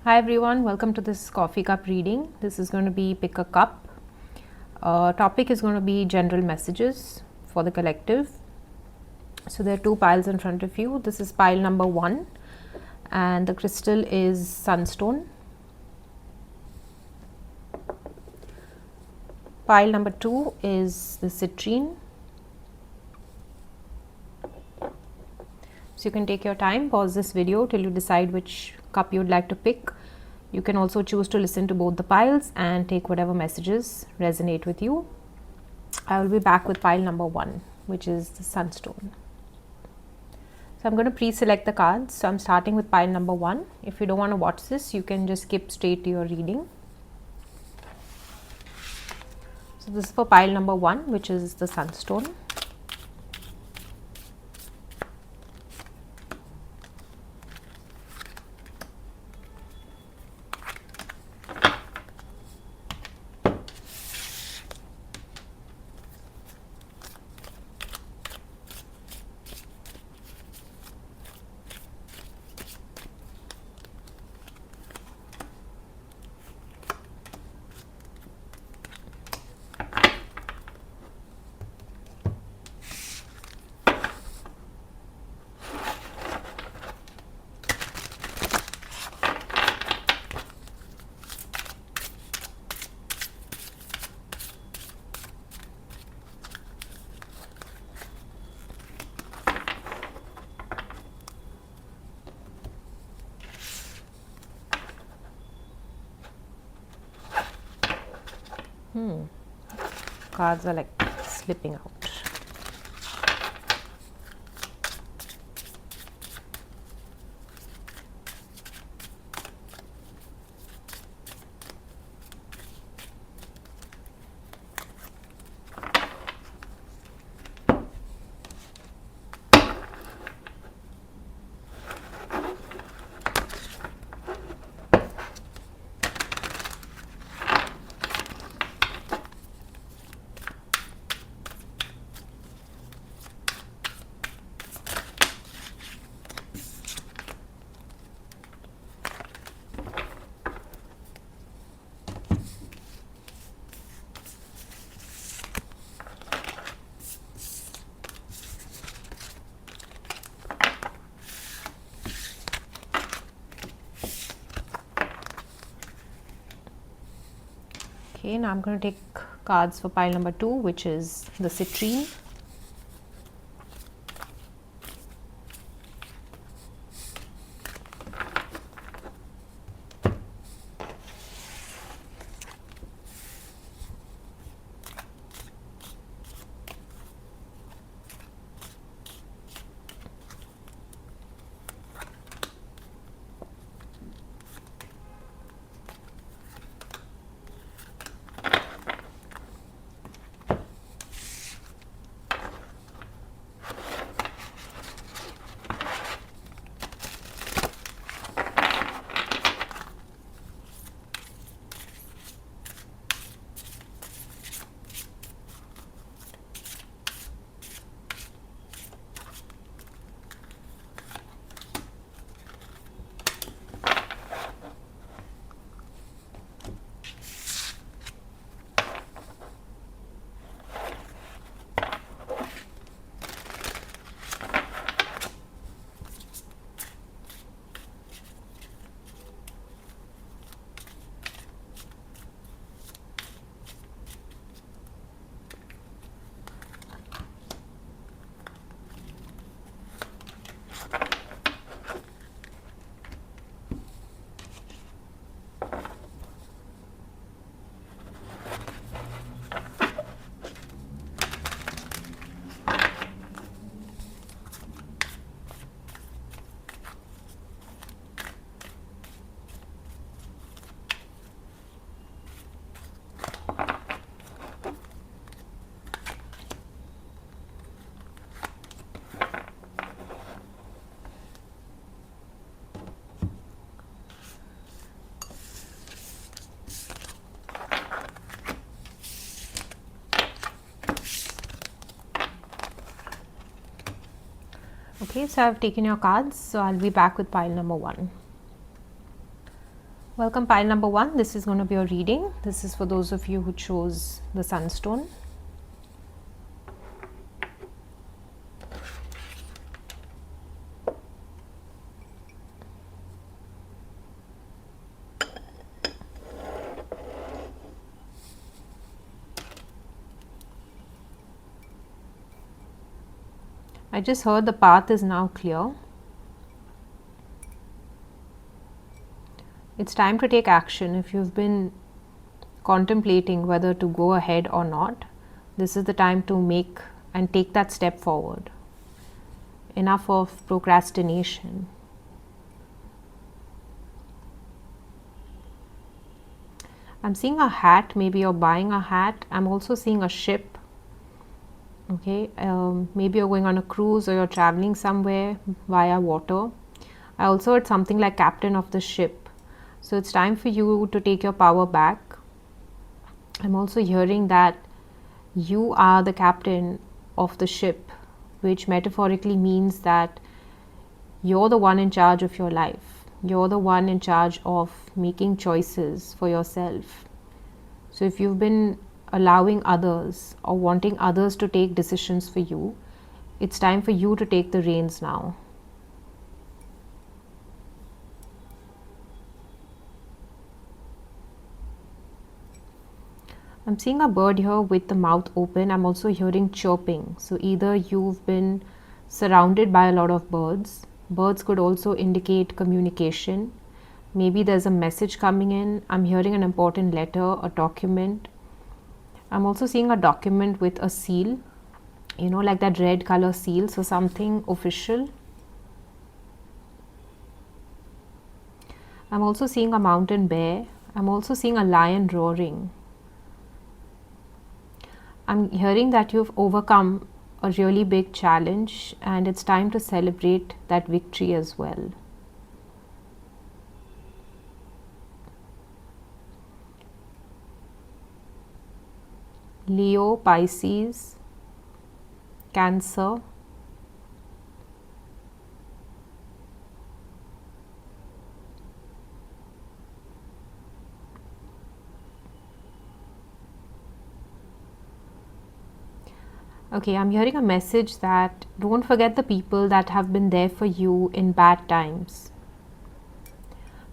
Hi everyone, welcome to this coffee cup reading. This is going to be pick a cup. Topic is going to be general messages for the collective. So there are two piles in front of you. This is pile number 1 and the crystal is sunstone. Pile number 2 is the citrine. So you can take your time, pause this video till you decide which cup you would like to pick. You can also choose to listen to both the piles and take whatever messages resonate with you. I will be back with pile number 1, which is the sunstone. So I'm going to pre-select the cards. So I'm starting with pile number 1. If you don't want to watch this, you can just skip straight to your reading. So this is for pile number 1, which is the sunstone. Cards are like slipping out. Okay, now I'm going to take cards for pile number 2, which is the citrine. Okay, so I've taken your cards, so I'll be back with pile number 1. Welcome pile number 1. This is going to be a reading. This is for those of you who chose the sunstone. I just heard the path is now clear. It's time to take action. If you've been contemplating whether to go ahead or not, this is the time to make and take that step forward. Enough of procrastination. I'm seeing a hat. Maybe you're buying a hat. I'm also seeing a ship. Okay, maybe you're going on a cruise or you're traveling somewhere via water. I also heard something like captain of the ship. So it's time for you to take your power back. I'm also hearing that you are the captain of the ship, which metaphorically means that you're the one in charge of your life. You're the one in charge of making choices for yourself. So if you've been allowing others or wanting others to take decisions for you, it's time for you to take the reins now. I'm seeing a bird here with the mouth open. I'm also hearing chirping. So either you've been surrounded by a lot of birds. Birds could also indicate communication. Maybe there's a message coming in. I'm hearing an important letter, a document. I'm also seeing a document with a seal, you know, like that red color seal, so something official. I'm also seeing a mountain bear. I'm also seeing a lion roaring. I'm hearing that you've overcome a really big challenge and it's time to celebrate that victory as well. Leo, Pisces, Cancer. Okay, I'm hearing a message that don't forget the people that have been there for you in bad times.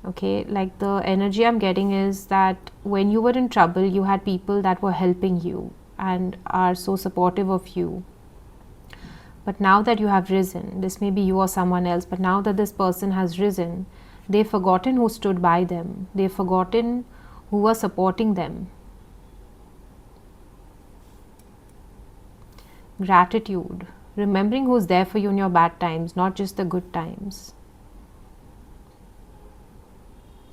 Okay, like the energy I'm getting is that when you were in trouble, you had people that were helping you and are so supportive of you. But now that you have risen, this may be you or someone else, but now that this person has risen, they've forgotten who stood by them. They've forgotten who was supporting them. Gratitude, remembering who's there for you in your bad times, not just the good times.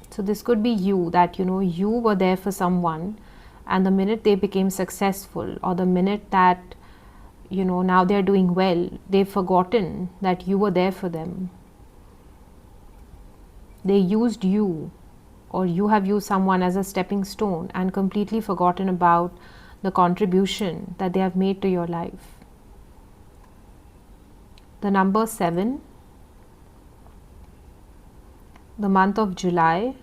So this could be you, that you were there for someone and the minute they became successful or the minute that now they're doing well, they've forgotten that you were there for them. They used you or you have used someone as a stepping stone and completely forgotten about the contribution that they have made to your life. The number 7, the month of July,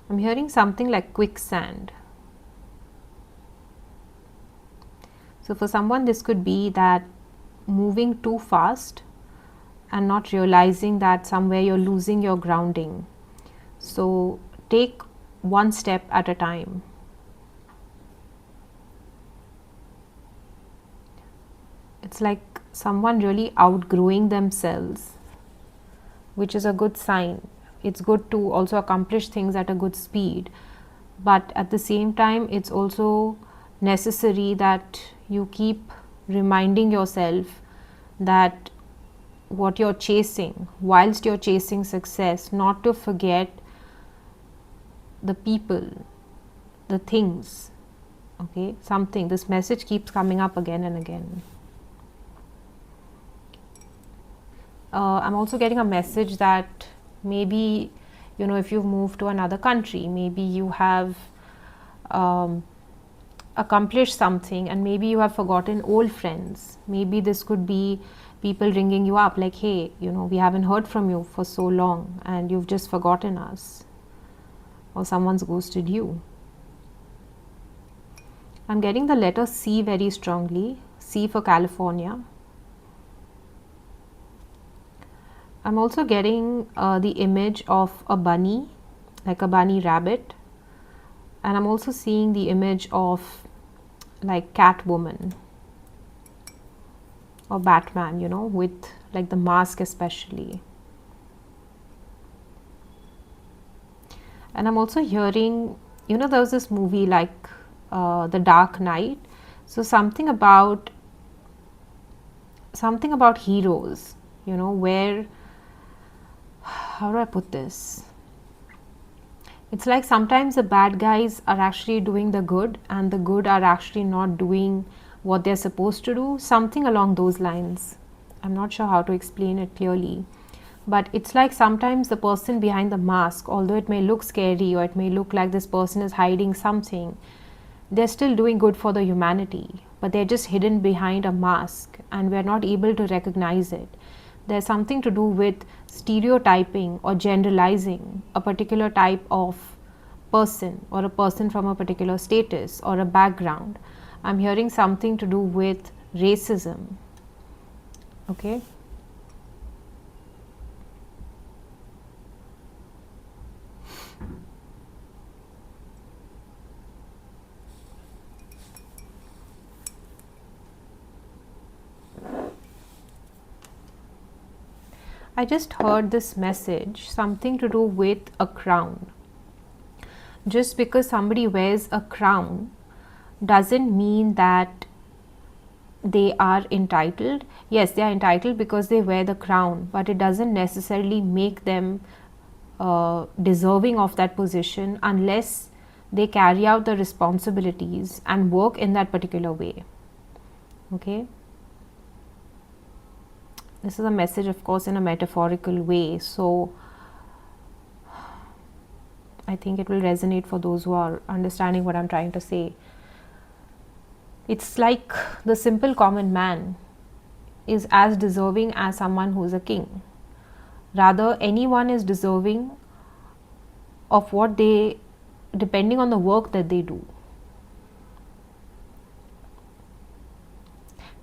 I'm hearing something like quicksand. So for someone this could be that moving too fast and not realizing that somewhere you're losing your grounding. So take one step at a time. It's like someone really outgrowing themselves, which is a good sign. It's good to also accomplish things at a good speed, but at the same time it's also necessary that you keep reminding yourself that what you're chasing, whilst you're chasing success, not to forget the people, the things. Okay, something, this message keeps coming up again and again. I'm also getting a message that maybe if you've moved to another country, maybe you have accomplish something, and maybe you have forgotten old friends. Maybe this could be people ringing you up like, hey, we haven't heard from you for so long and you've just forgotten us, or someone's ghosted you. I'm getting the letter C very strongly, C for California. I'm also getting the image of a bunny, like a bunny rabbit, and I'm also seeing the image of like Catwoman or Batman, with like the mask especially. And I'm also hearing, there was this movie like The Dark Knight. So something about heroes, where, how do I put this? It's like sometimes the bad guys are actually doing the good and the good are actually not doing what they're supposed to do. Something along those lines. I'm not sure how to explain it clearly. But it's like sometimes the person behind the mask, although it may look scary or it may look like this person is hiding something, they're still doing good for the humanity. But they're just hidden behind a mask and we're not able to recognize it. There's something to do with stereotyping or generalizing a particular type of person or a person from a particular status or a background. I'm hearing something to do with racism. Okay. I just heard this message, something to do with a crown. Just because somebody wears a crown doesn't mean that they are entitled. Yes, they are entitled because they wear the crown, but it doesn't necessarily make them deserving of that position unless they carry out the responsibilities and work in that particular way. Okay. This is a message, of course, in a metaphorical way. So I think it will resonate for those who are understanding what I'm trying to say. It's like the simple common man is as deserving as someone who is a king. Rather, anyone is deserving of what they, depending on the work that they do.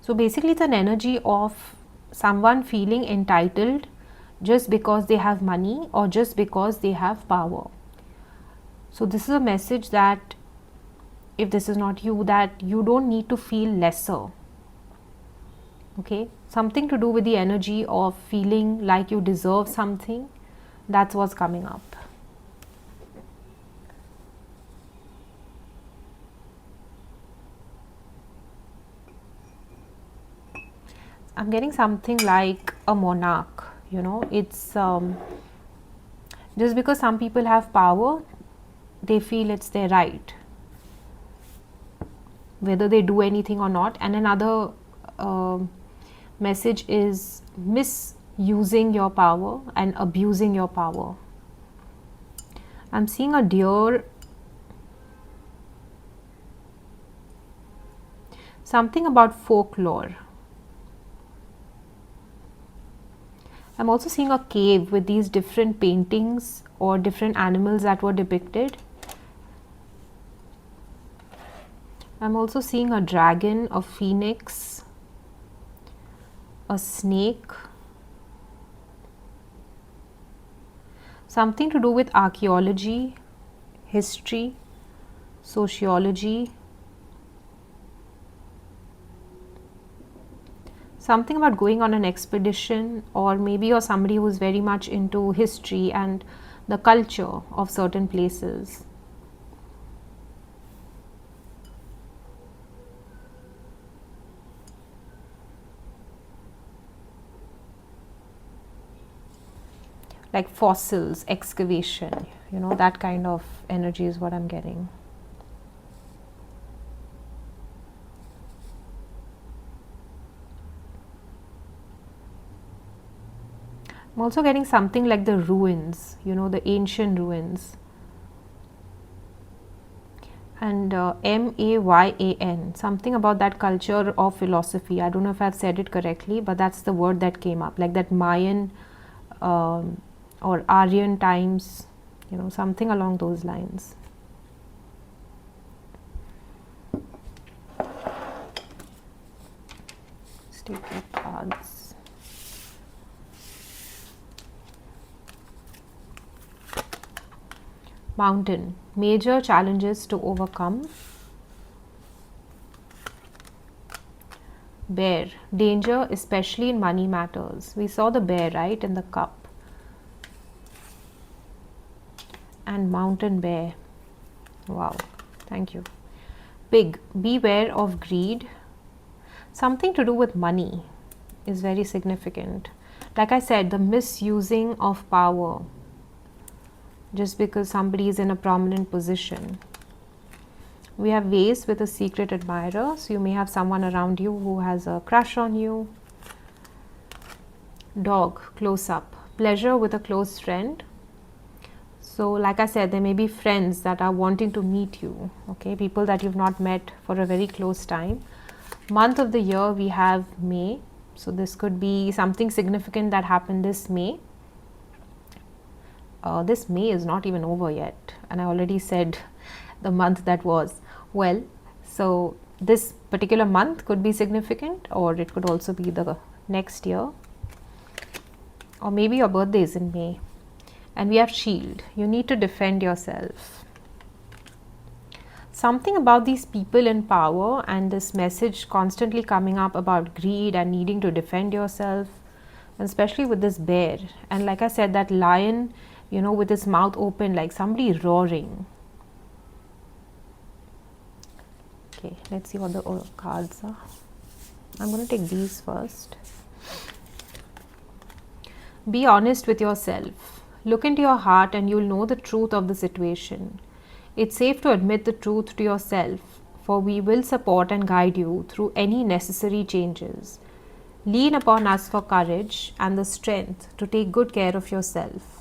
So basically, it's an energy of someone feeling entitled just because they have money or just because they have power. So this is a message that if this is not you, that you don't need to feel lesser. Okay, something to do with the energy of feeling like you deserve something. That's what's coming up. I'm getting something like a monarch, it's just because some people have power, they feel it's their right, whether they do anything or not. And another message is misusing your power and abusing your power. I'm seeing a deer, something about folklore. I'm also seeing a cave with these different paintings or different animals that were depicted. I'm also seeing a dragon, a phoenix, a snake, something to do with archaeology, history, sociology, something about going on an expedition, or maybe you're somebody who's very much into history and the culture of certain places. Like fossils, excavation, that kind of energy is what I'm getting. I'm also getting something like the ruins, the ancient ruins. and Mayan, something about that culture of philosophy. I don't know if I've said it correctly, but that's the word that came up, like that Mayan or Aryan times, something along those lines. Let's take your cards. Mountain, major challenges to overcome. Bear, danger, especially in money matters. We saw the bear, right, in the cup. And mountain bear. Wow, thank you. Pig, beware of greed. Something to do with money is very significant. Like I said, the misusing of power just because somebody is in a prominent position. We have vase with a secret admirer, so you may have someone around you who has a crush on you. Dog, close up, pleasure with a close friend. So like I said, there may be friends that are wanting to meet you, okay, people that you've not met for a very close time. Month of the year, we have May, so this could be something significant that happened this May. This May is not even over yet, and I already said the month that was. Well, so this particular month could be significant, or it could also be the next year, or maybe your birthday is in May. And we have shield, you need to defend yourself. Something about these people in power and this message constantly coming up about greed and needing to defend yourself, especially with this bear. And like I said, that lion, with his mouth open, like somebody roaring. Okay, let's see what the cards are. I'm going to take these first. Be honest with yourself. Look into your heart and you'll know the truth of the situation. It's safe to admit the truth to yourself, for we will support and guide you through any necessary changes. Lean upon us for courage and the strength to take good care of yourself.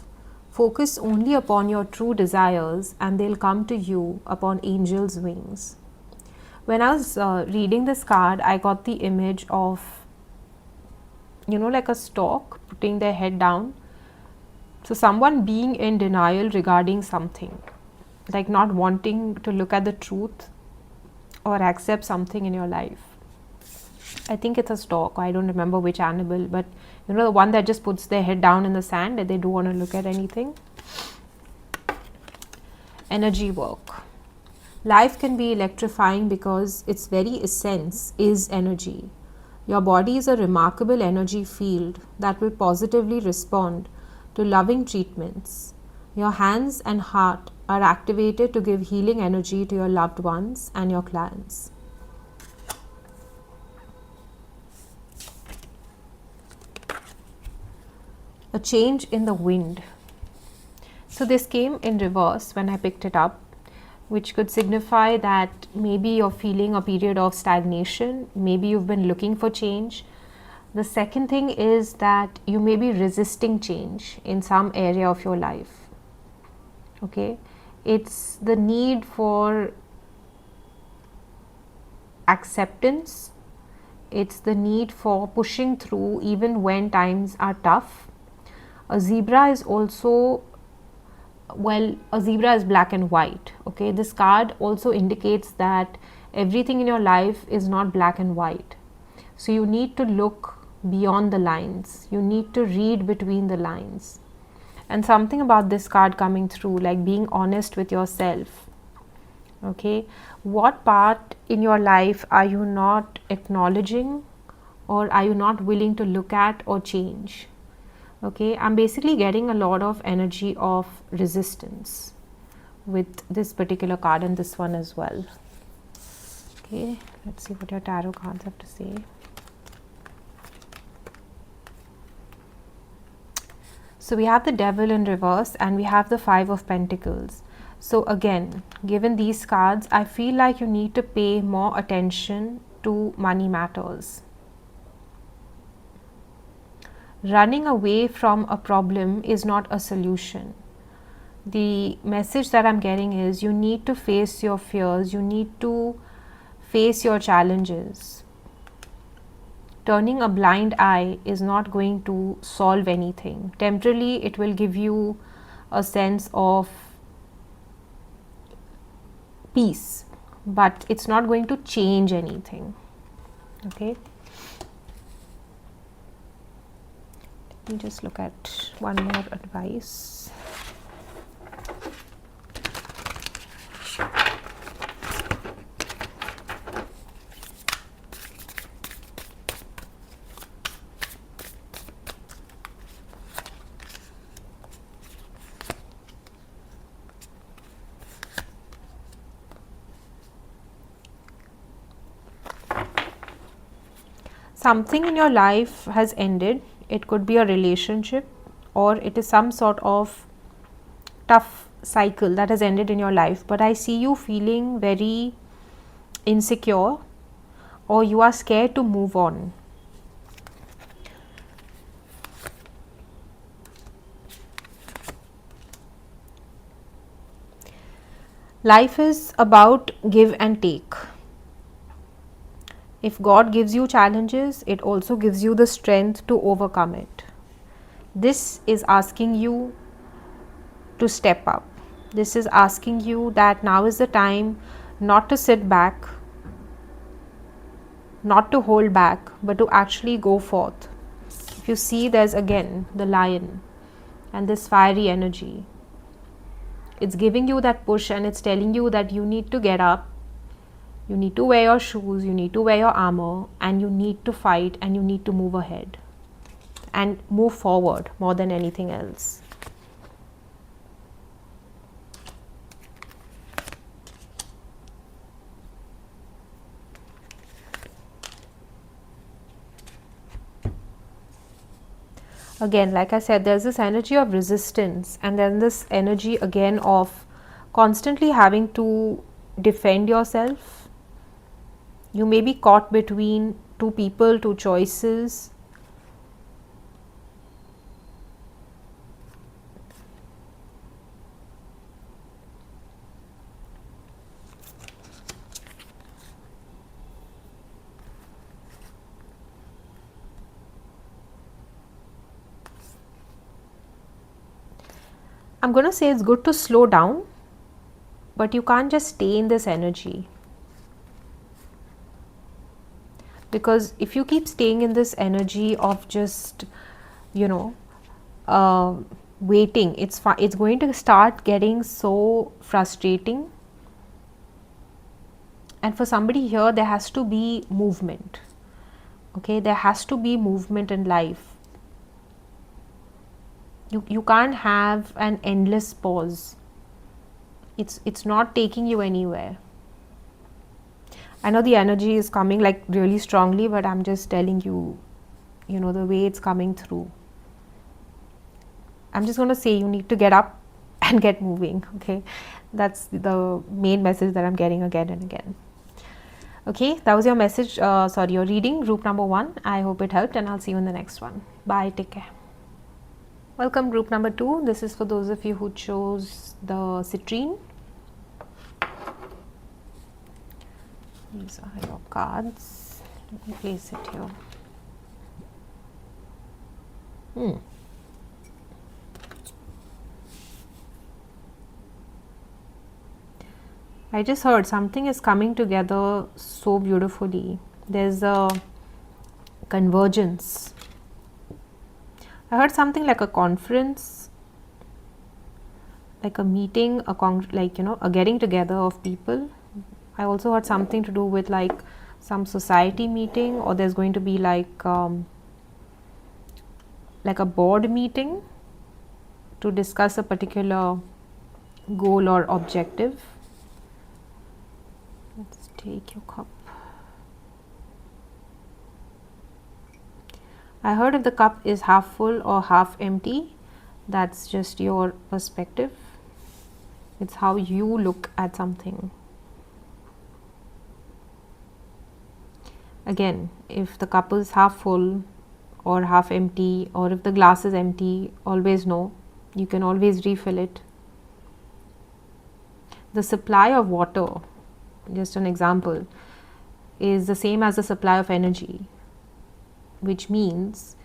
Focus only upon your true desires and they'll come to you upon angels' wings. When I was reading this card, I got the image of, like a stork putting their head down. So someone being in denial regarding something, like not wanting to look at the truth or accept something in your life. I think it's a stork. I don't remember which animal, but the one that just puts their head down in the sand and they don't want to look at anything. Energy work. Life can be electrifying because its very essence is energy. Your body is a remarkable energy field that will positively respond to loving treatments. Your hands and heart are activated to give healing energy to your loved ones and your clients. A change in the wind. So this came in reverse when I picked it up, which could signify that maybe you're feeling a period of stagnation, maybe you've been looking for change. The second thing is that you may be resisting change in some area of your life. Okay, it's the need for acceptance, it's the need for pushing through even when times are tough. A zebra is also, a zebra is black and white. Okay, this card also indicates that everything in your life is not black and white. So you need to look beyond the lines. You need to read between the lines. And something about this card coming through, like being honest with yourself. Okay, what part in your life are you not acknowledging, or are you not willing to look at or change? Okay, I'm basically getting a lot of energy of resistance with this particular card and this one as well. Okay, let's see what your tarot cards have to say. So we have the Devil in reverse and we have the Five of Pentacles. So again, given these cards, I feel like you need to pay more attention to money matters. Running away from a problem is not a solution. The message that I'm getting is you need to face your fears, you need to face your challenges. Turning a blind eye is not going to solve anything. Temporarily, it will give you a sense of peace, but it's not going to change anything. Okay. Let me just look at one more advice. Something in your life has ended. It could be a relationship, or it is some sort of tough cycle that has ended in your life, but I see you feeling very insecure, or you are scared to move on. Life is about give and take. If God gives you challenges, it also gives you the strength to overcome it. This is asking you to step up. This is asking you that now is the time not to sit back, not to hold back, but to actually go forth. If you see, there's again the lion and this fiery energy. It's giving you that push, and it's telling you that you need to get up, you need to wear your shoes, you need to wear your armor, and you need to fight, and you need to move ahead and move forward more than anything else. Again, like I said, there's this energy of resistance, and then this energy again of constantly having to defend yourself. You may be caught between two people, two choices. I'm going to say it's good to slow down, but you can't just stay in this energy. Because if you keep staying in this energy of just, waiting, it's going to start getting so frustrating. And for somebody here, there has to be movement. Okay, there has to be movement in life. You can't have an endless pause. It's not taking you anywhere. I know the energy is coming like really strongly, but I'm just telling you, the way it's coming through. I'm just going to say you need to get up and get moving. Okay, that's the main message that I'm getting again and again. Okay, that was your message, your reading, group number 1. I hope it helped, and I'll see you in the next one. Bye, take care. Welcome, group number 2. This is for those of you who chose the citrine. These are your cards. Let me place it here. I just heard something is coming together so beautifully. There's a convergence. I heard something like a conference, like a meeting, a getting together of people. I also heard something to do with like some society meeting, or there's going to be like a board meeting to discuss a particular goal or objective. Let's take your cup. I heard if the cup is half full or half empty, that's just your perspective. It's how you look at something. Again, if the cup is half full or half empty, or if the glass is empty, always know you can always refill it. the supply of water, just an example, is the same as the supply of energy, which means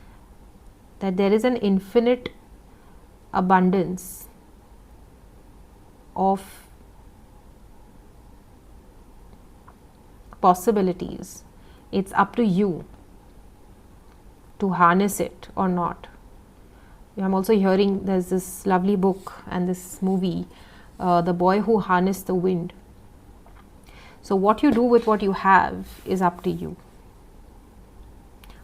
that there is an infinite abundance of possibilities. It's up to you to harness it or not. I'm also hearing there's this lovely book and this movie, The Boy Who Harnessed the Wind. So what you do with what you have is up to you.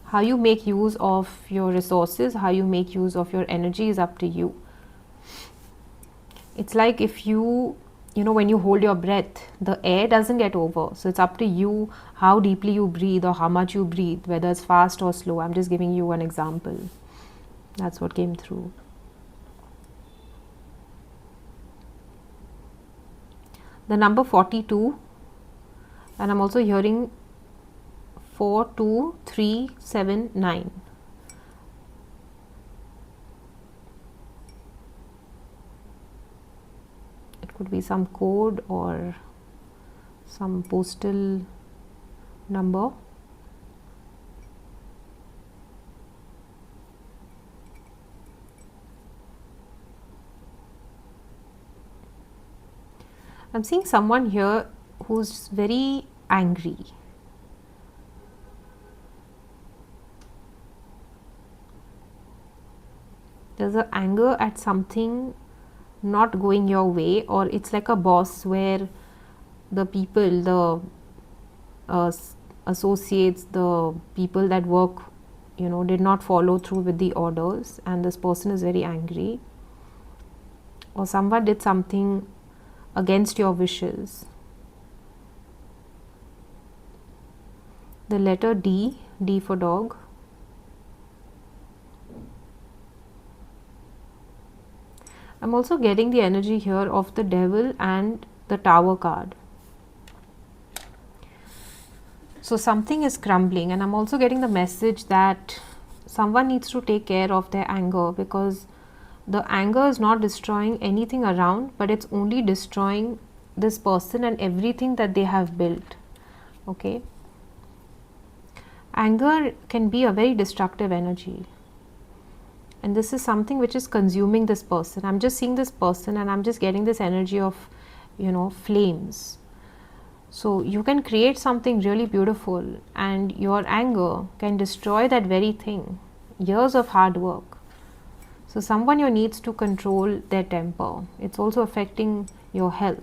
How you make use of your resources, how you make use of your energy is up to you. It's like if you know, when you hold your breath, the air doesn't get over. So it's up to you how deeply you breathe or how much you breathe, whether it's fast or slow. I'm just giving you an example. That's what came through. The number 42, and I'm also hearing 42379. It could be some code or some postal number. I'm seeing someone here who's very angry. There's an anger at something not going your way, or it's like a boss where the people, the associates, the people that work, you know, did not follow through with the orders, and this person is very angry, or someone did something against your wishes. The letter D, D for dog. I'm also getting the energy here of the devil and the tower card. So something is crumbling, and I'm also getting the message that someone needs to take care of their anger, because the anger is not destroying anything around, but it's only destroying this person and everything that they have built. Okay. Anger can be a very destructive energy, and this is something which is consuming this person. I'm just seeing this person and I'm just getting this energy of, you know, flames. So you can create something really beautiful, and your anger can destroy that very thing. Years of hard work. So someone here needs to control their temper. It's also affecting your health.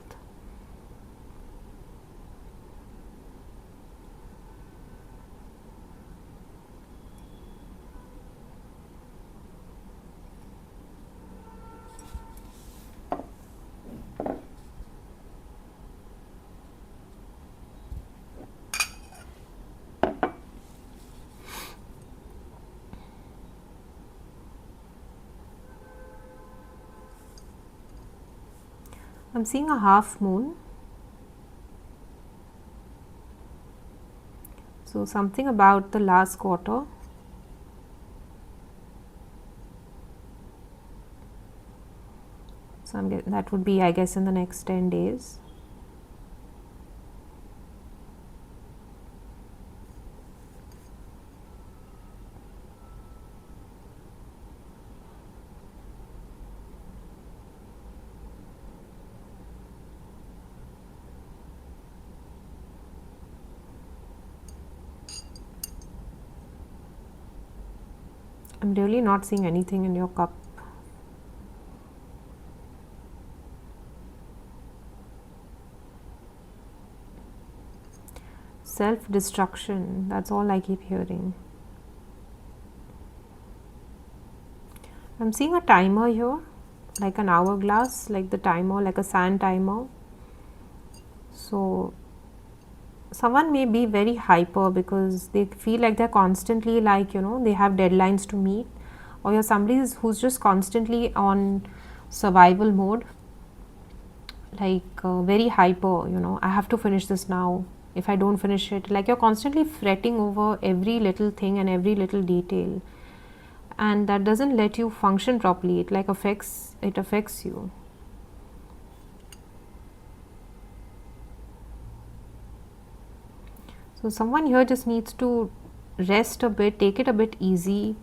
I'm seeing a half moon. So something about the last quarter. So that would be, I guess, in the next 10 days. I'm really not seeing anything in your cup. Self-destruction, that's all I keep hearing. I'm seeing a timer here, like an hourglass, like the timer, like a sand timer. So someone may be very hyper because they feel like they're constantly, like, you know, they have deadlines to meet, or you're somebody who's just constantly on survival mode, like very hyper, you know, I have to finish this now. If I don't finish it, like you're constantly fretting over every little thing and every little detail, and that doesn't let you function properly. It affects you. So someone here just needs to rest a bit, take it a bit easy,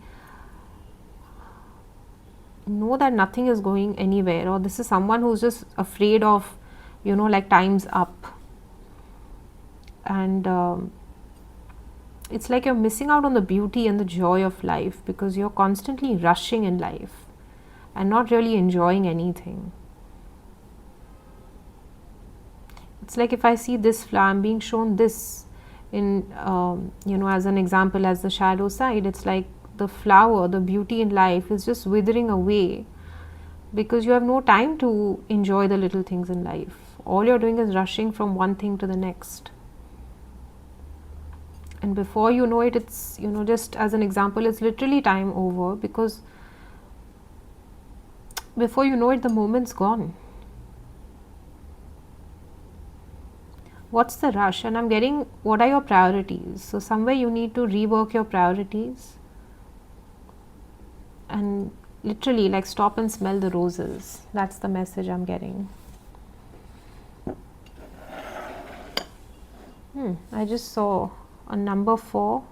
know that nothing is going anywhere, or this is someone who's just afraid of, like time's up. And it's like you're missing out on the beauty and the joy of life because you're constantly rushing in life and not really enjoying anything. It's like if I see this flower, I'm being shown this in, as an example, as the shadow side. It's like the flower, the beauty in life is just withering away because you have no time to enjoy the little things in life. All you're doing is rushing from one thing to the next. And before you know it, it's, just as an example, it's literally time over because before you know it, the moment's gone. What's the rush? And I'm getting, what are your priorities? So somewhere you need to rework your priorities and literally like stop and smell the roses. That's the message I'm getting. I just saw a number 4,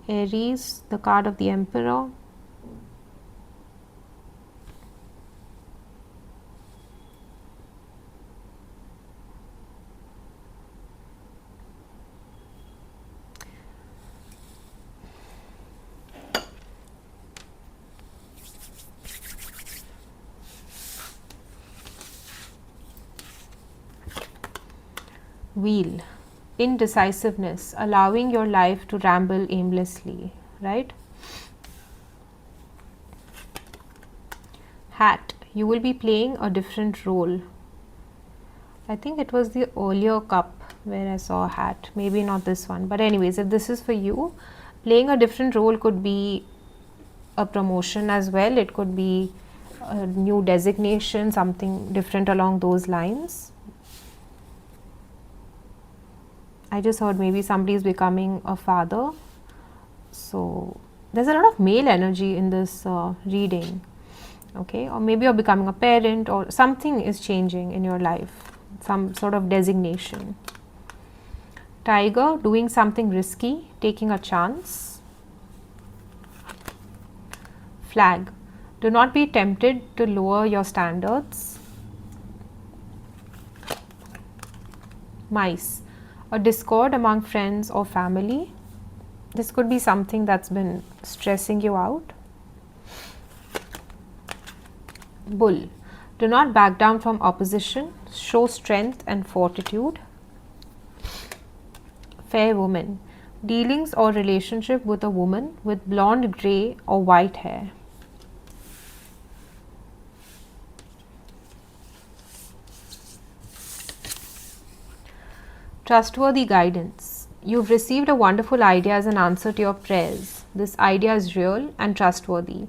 Aries, the card of the Emperor. Wheel, indecisiveness, allowing your life to ramble aimlessly, right? Hat, you will be playing a different role. I think it was the earlier cup where I saw a hat, maybe not this one, but anyways, if this is for you, playing a different role could be a promotion as well. It could be a new designation, something different along those lines. I just heard maybe somebody is becoming a father. So there's a lot of male energy in this reading. Okay, or maybe you're becoming a parent or something is changing in your life, some sort of designation. Tiger, doing something risky, taking a chance. Flag, do not be tempted to lower your standards. Mice, a discord among friends or family. This could be something that's been stressing you out. Bull, do not back down from opposition, show strength and fortitude. Fair woman, dealings or relationship with a woman with blonde, grey or white hair. Trustworthy guidance, you've received a wonderful idea as an answer to your prayers. This idea is real and trustworthy.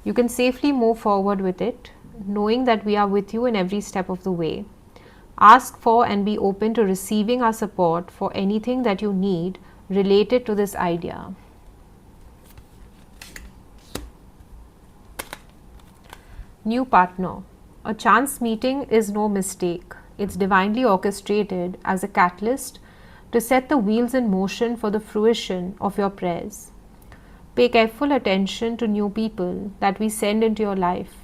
You can safely move forward with it, knowing that we are with you in every step of the way. Ask for and be open to receiving our support for anything that you need related to this idea. New partner, a chance meeting is no mistake. It's divinely orchestrated as a catalyst to set the wheels in motion for the fruition of your prayers. Pay careful attention to new people that we send into your life.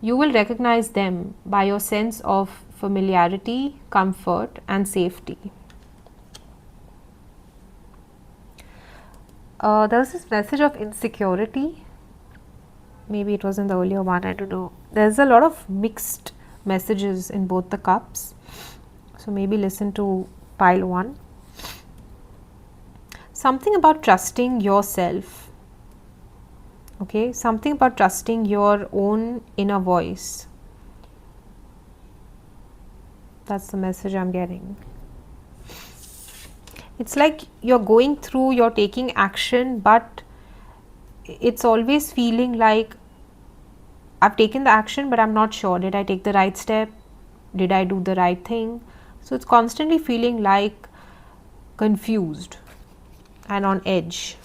You will recognize them by your sense of familiarity, comfort, and safety. There was this message of insecurity. Maybe it was in the earlier one, I don't know. There's a lot of mixed messages in both the cups. So maybe listen to pile 1. Something about trusting yourself. Okay, something about trusting your own inner voice. That's the message I'm getting. It's like you're going through, you're taking action, but it's always feeling like I've taken the action, but I'm not sure. Did I take the right step? Did I do the right thing? So it's constantly feeling like confused and on edge.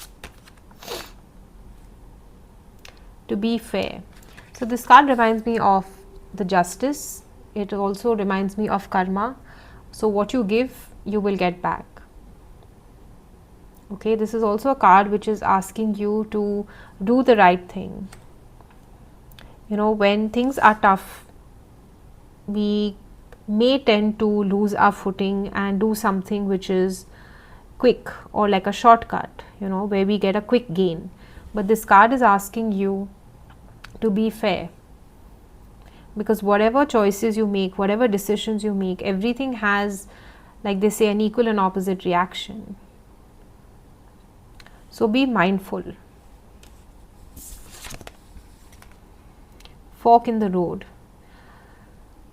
To be fair. So this card reminds me of the justice. It also reminds me of karma. So what you give, you will get back. Okay, this is also a card which is asking you to do the right thing. You know, when things are tough, we may tend to lose our footing and do something which is quick or like a shortcut, you know, where we get a quick gain. But this card is asking you to be fair, because whatever choices you make, whatever decisions you make, everything has, like they say, an equal and opposite reaction. So be mindful. Fork in the road.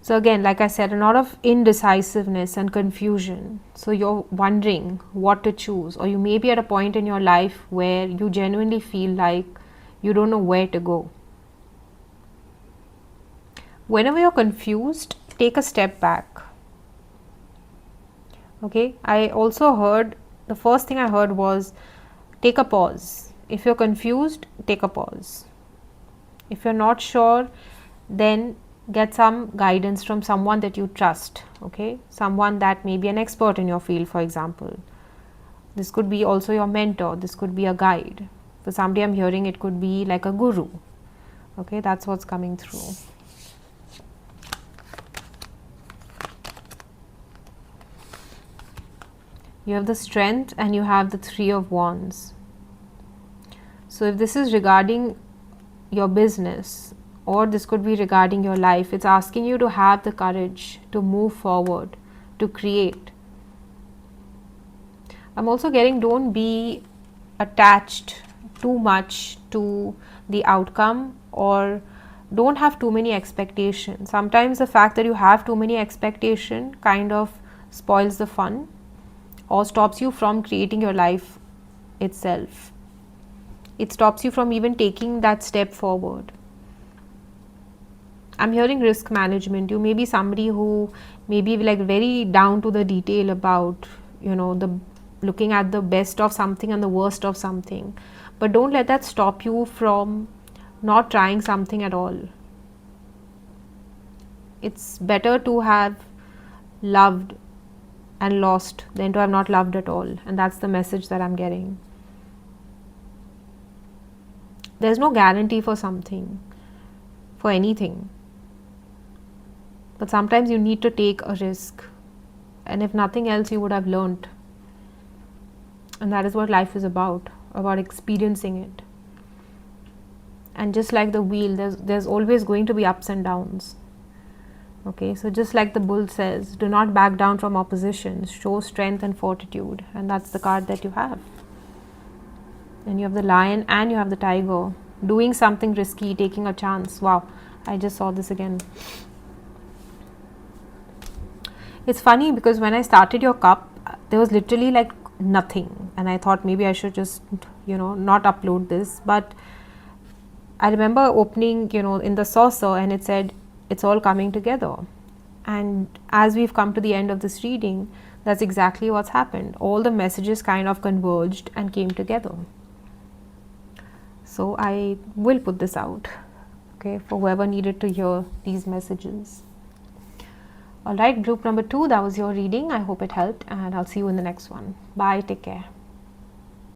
So again, like I said, a lot of indecisiveness and confusion. So you're wondering what to choose, or you may be at a point in your life where you genuinely feel like you don't know where to go. Whenever you're confused, take a step back. Okay, I also heard, the first thing I heard was take a pause. If you're confused, take a pause. If you're not sure, then get some guidance from someone that you trust. Okay, someone that may be an expert in your field, for example. This could be also your mentor, this could be a guide. For somebody I'm hearing, it could be like a guru. Okay, that's what's coming through. You have the Strength and you have the Three of Wands. So if this is regarding your business, or this could be regarding your life, it's asking you to have the courage to move forward, to create. I'm also getting, don't be attached too much to the outcome, or don't have too many expectations. Sometimes the fact that you have too many expectations kind of spoils the fun or stops you from creating your life itself. It stops you from even taking that step forward. I'm hearing risk management. You may be somebody who may be like very down to the detail about, you know, the looking at the best of something and the worst of something. But don't let that stop you from not trying something at all. It's better to have loved and lost than to have not loved at all. And that's the message that I'm getting. There's no guarantee for something, for anything. But sometimes you need to take a risk. And if nothing else, you would have learnt. And that is what life is about experiencing it. And just like the wheel, there's always going to be ups and downs. Okay, so just like the bull says, do not back down from oppositions, show strength and fortitude. And that's the card that you have. And you have the Lion and you have the Tiger. Doing something risky, taking a chance. Wow, I just saw this again. It's funny because when I started your cup, there was literally like nothing. And I thought maybe I should just, you know, not upload this. But I remember opening, you know, in the saucer, and it said, it's all coming together. And as we've come to the end of this reading, that's exactly what's happened. All the messages kind of converged and came together. So I will put this out, okay, for whoever needed to hear these messages. Alright, group number 2, that was your reading. I hope it helped, and I'll see you in the next one. Bye, take care.